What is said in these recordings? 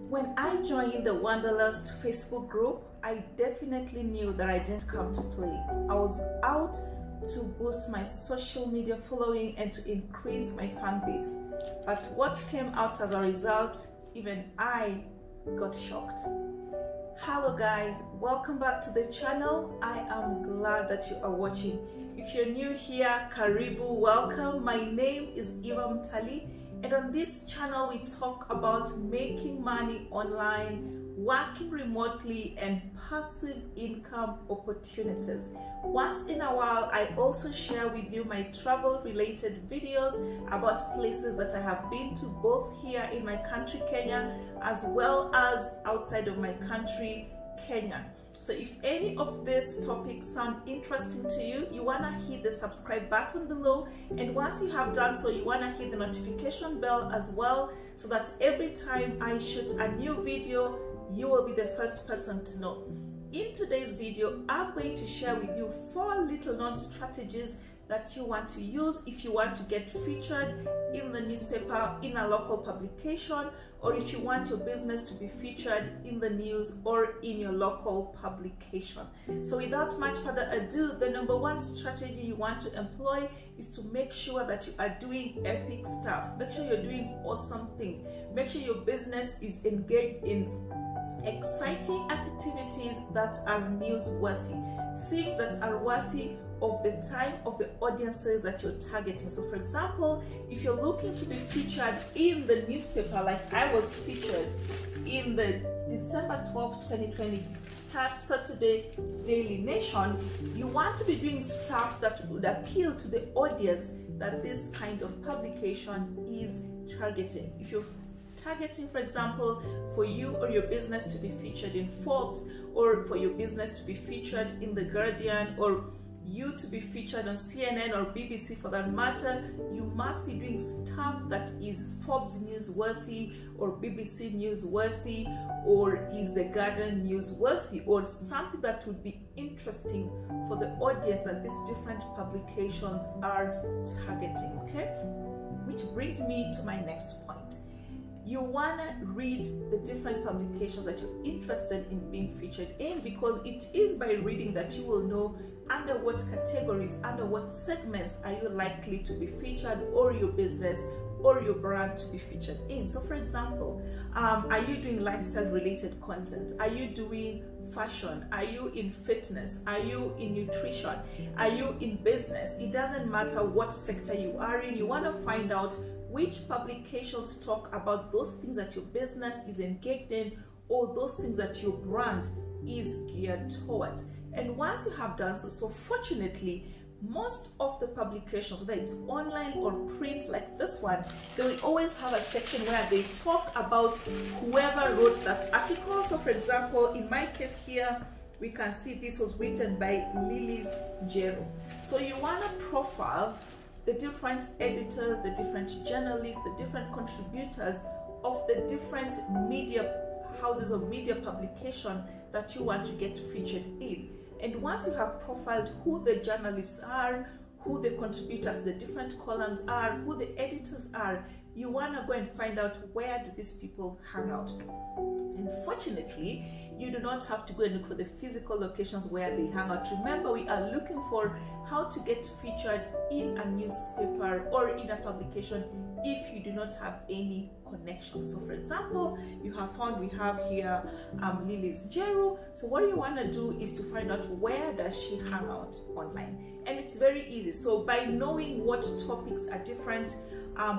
When I joined the Wanderlust Facebook group, I definitely knew that I didn't come to play. I was out to boost my social media following and to increase my fan base. But what came out as a result, even I got shocked. Hello guys, welcome back to the channel. I am glad that you are watching. If you're new here, Karibu, welcome. My name is Mtali, and on this channel we talk about making money online, working remotely, and passive income opportunities. Once in a while, I also share with you my travel related videos about places that I have been to, both here in my country Kenya as well as outside of my country Kenya. So if any of these topics sound interesting to you, you want to hit the subscribe button below, and once you have done so, you want to hit the notification bell as well, so that every time I shoot a new video, you will be the first person to know. In today's video, I'm going to share with you 4 little known strategies that you want to use if you want to get featured in the newspaper, in a local publication, or if you want your business to be featured in the news or in your local publication. So without much further ado, the number 1 strategy you want to employ is to make sure that you are doing epic stuff. Make sure you're doing awesome things. Make sure your business is engaged in exciting activities that are newsworthy, things that are worthy of the time of the audiences that you're targeting. So for example, if you're looking to be featured in the newspaper, like I was featured in the December 12, 2020 Start Saturday Daily Nation, you want to be doing stuff that would appeal to the audience that this kind of publication is targeting. If you're targeting, for example, for you or your business to be featured in Forbes, or for your business to be featured in The Guardian, or you to be featured on CNN or BBC for that matter, you must be doing stuff that is Forbes newsworthy, or BBC newsworthy, or is The Guardian newsworthy, or something that would be interesting for the audience that these different publications are targeting, okay? Which brings me to my next point. You want to read the different publications that you're interested in being featured in, because it is by reading that you will know under what categories, under what segments are you likely to be featured, or your business or your brand to be featured in. So for example, are you doing lifestyle related content? Are you doing fashion? Are you in fitness? Are you in nutrition? Are you in business? It doesn't matter what sector you are in. You want to find out which publications talk about those things that your business is engaged in, or those things that your brand is geared towards. And once you have done so, fortunately, most of the publications, whether it's online or print like this one, they will always have a section where they talk about whoever wrote that article. So for example, in my case here, we can see this was written by Lily's Jero. So you want to profile the different editors, the different journalists, the different contributors of the different media houses of media publication that you want to get featured in. And once you have profiled who the journalists are, who the contributors to the different columns are, who the editors are, you want to go and find out where do these people hang out. And fortunately, you do not have to go and look for the physical locations where they hang out. Remember, we are looking for how to get featured in a newspaper or in a publication if you do not have any connection. So for example, you have found we have here Lily's Jero. So what you want to do is to find out where does she hang out online. And it's very easy. So by knowing what topics a different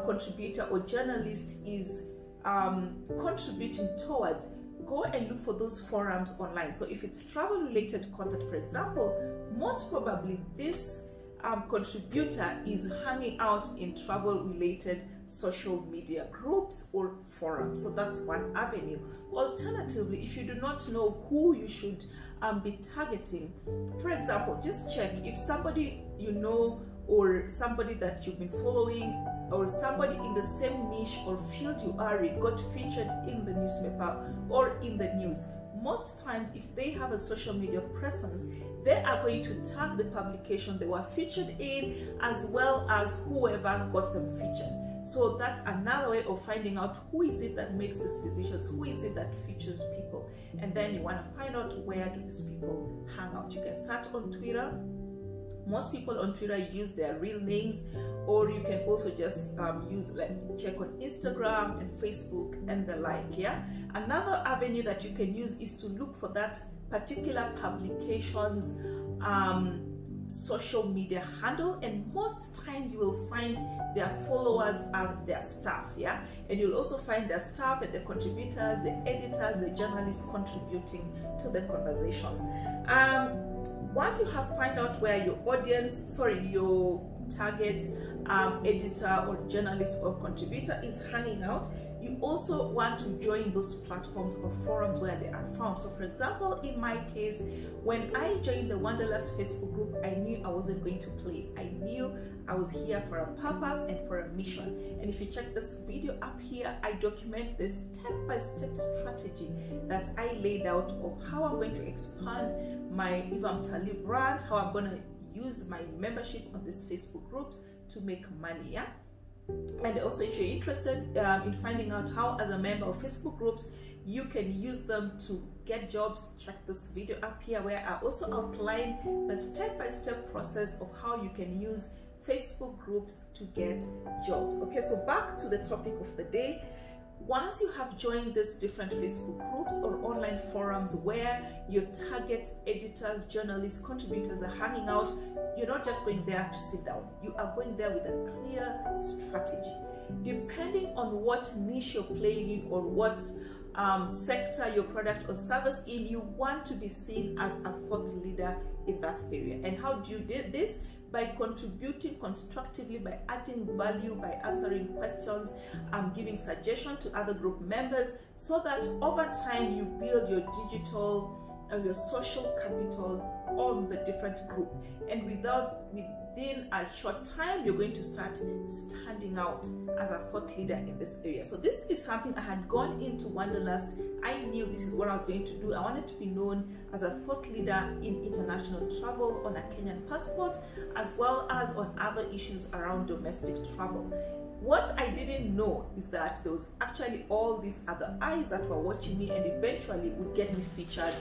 contributor or journalist is contributing towards, go and look for those forums online. So if it's travel related content, for example, most probably this contributor is hanging out in travel related social media groups or forums. So that's one avenue. Alternatively, if you do not know who you should be targeting, for example, just check if somebody you know, or somebody that you've been following, or somebody in the same niche or field you are in got featured in the newspaper or in the news. Most times, if they have a social media presence, they are going to tag the publication they were featured in, as well as whoever got them featured. So that's another way of finding out who is it that makes these decisions, who is it that features people. And then you want to find out where do these people hang out. You can start on Twitter. Most people on Twitter use their real names, or you can also just check on Instagram and Facebook and the like. Yeah, another avenue that you can use is to look for that particular publication's social media handle, and most times you will find their followers are their staff. Yeah, and you'll also find their staff and the contributors, the editors, the journalists contributing to the conversations. Once you have find out where your your target editor or journalist or contributor is hanging out, you also want to join those platforms or forums where they are found. So for example, in my case, when I joined the Wanderlust Facebook group, I knew I wasn't going to play. I knew I was here for a purpose and for a mission. And if you check this video up here, I document the step-by-step strategy that I laid out of how I'm going to expand my Mpesa brand, how I'm going to use my membership on these Facebook groups to make money. Yeah. And also, if you're interested in finding out how as a member of Facebook groups you can use them to get jobs, check this video up here where I also outline the step-by-step process of how you can use Facebook groups to get jobs. Okay, so back to the topic of the day. Once you have joined these different Facebook groups or online forums where your target editors, journalists, contributors are hanging out, you're not just going there to sit down. You are going there with a clear strategy. Depending on what niche you're playing in or what sector your product or service in, you want to be seen as a thought leader in that area. And how do you do this? By contributing constructively, by adding value, by answering questions, giving suggestions to other group members, so that over time you build your digital your social capital on the different group. And within a short time, you're going to start standing out as a thought leader in this area. So this is something I had gone into Wanderlust. I knew this is what I was going to do. I wanted to be known as a thought leader in international travel on a Kenyan passport, as well as on other issues around domestic travel. What I didn't know is that there was actually all these other eyes that were watching me and eventually would get me featured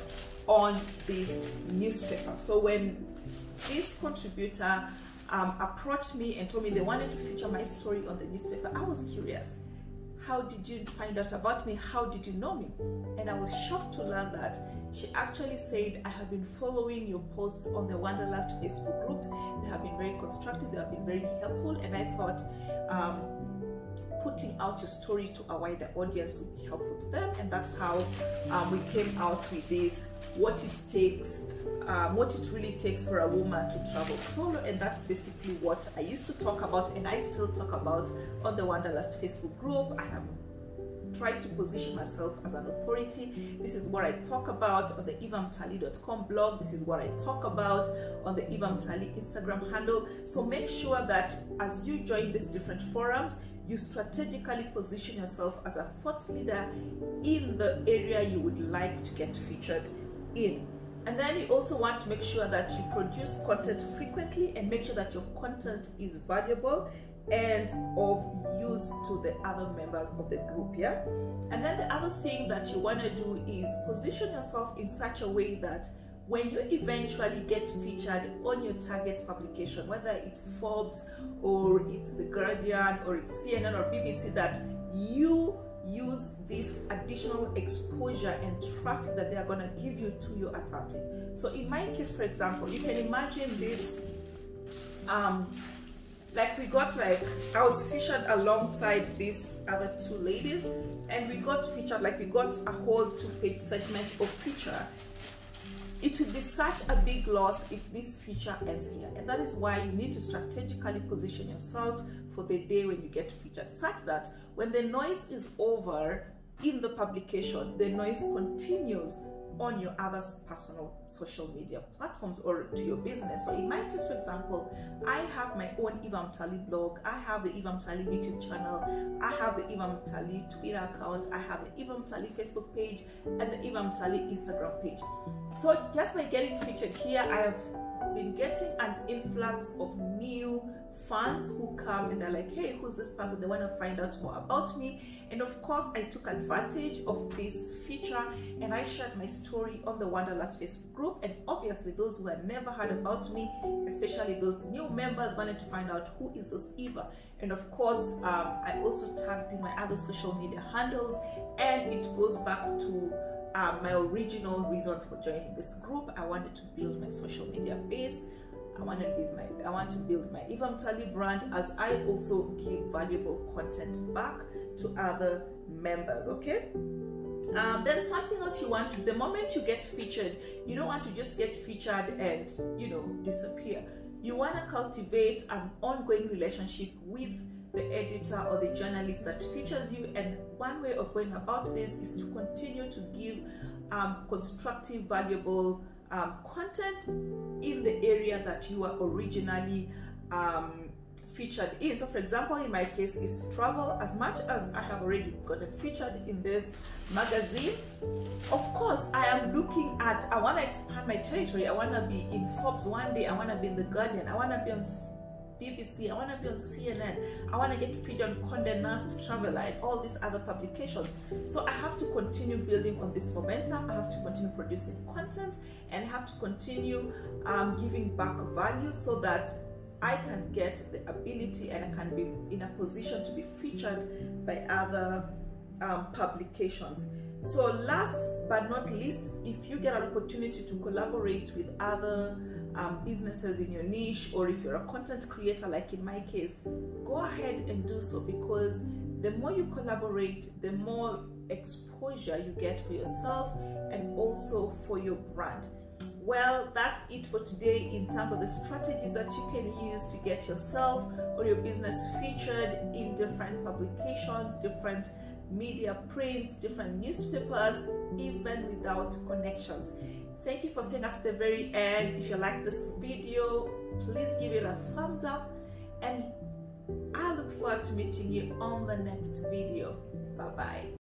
on this newspaper. So when this contributor approached me and told me they wanted to feature my story on the newspaper, I was curious. How did you find out about me? How did you know me? And I was shocked to learn that she actually said, I have been following your posts on the Wanderlust Facebook groups. They have been very constructive, they have been very helpful, and I thought putting out your story to a wider audience would be helpful to them. And that's how we came out with this, what it really takes for a woman to travel solo. And that's basically what I used to talk about, and I still talk about on the Wanderlust Facebook group. I have tried to position myself as an authority. This is what I talk about on the evamtali.com blog. This is what I talk about on the evamtali Instagram handle. So make sure that as you join these different forums, you strategically position yourself as a thought leader in the area you would like to get featured in. And then you also want to make sure that you produce content frequently and make sure that your content is valuable and of use to the other members of the group. Yeah. And then the other thing that you want to do is position yourself in such a way that when you eventually get featured on your target publication, whether it's Forbes or it's The Guardian or it's CNN or BBC, that you use this additional exposure and traffic that they are going to give you to your advantage. So in my case, for example, you can imagine this, I was featured alongside these other two ladies, and we got featured, we got a whole 2-page segment of feature. It would be such a big loss if this feature ends here. And that is why you need to strategically position yourself for the day when you get featured, such that when the noise is over in the publication, the noise continues on your other personal social media platforms or to your business. So in my case, for example, I have my own Evamtali blog, I have the Evamtali YouTube channel, I have the Evamtali Twitter account, I have the Evamtali Facebook page, and the Evamtali Instagram page. So just by getting featured here, I have been getting an influx of new fans who come and they're like, hey, who's this person? They want to find out more about me. And of course, I took advantage of this feature and I shared my story on the Wanderlust Facebook group. And obviously those who had never heard about me, especially those new members, wanted to find out who is this Eva. And of course, I also tagged in my other social media handles, and it goes back to my original reason for joining this group. I wanted to build my social media base. I want to build my Eva Mtali brand, as I also give valuable content back to other members. Okay. Then something else you want to, the moment you get featured, you don't want to just get featured and, you know, disappear. You want to cultivate an ongoing relationship with the editor or the journalist that features you, and one way of going about this is to continue to give constructive, valuable content in the area that you are originally featured in. So for example, in my case is travel. As much as I have already gotten featured in this magazine, of course I am looking at, I want to expand my territory. I want to be in Forbes one day, I want to be in The Guardian, I want to be on BBC, I want to be on CNN, I want to get featured on Condé Nast Traveler and all these other publications. So I have to continue building on this momentum. I have to continue producing content, and I have to continue giving back value so that I can get the ability and I can be in a position to be featured by other publications. So last but not least, if you get an opportunity to collaborate with other businesses in your niche, or if you're a content creator like in my case, go ahead and do so, because the more you collaborate, the more exposure you get for yourself and also for your brand. Well, that's it for today in terms of the strategies that you can use to get yourself or your business featured in different publications, different media prints, different newspapers, even without connections. Thank you for staying up to the very end. If you like this video, please give it a thumbs up, and I look forward to meeting you on the next video. Bye bye.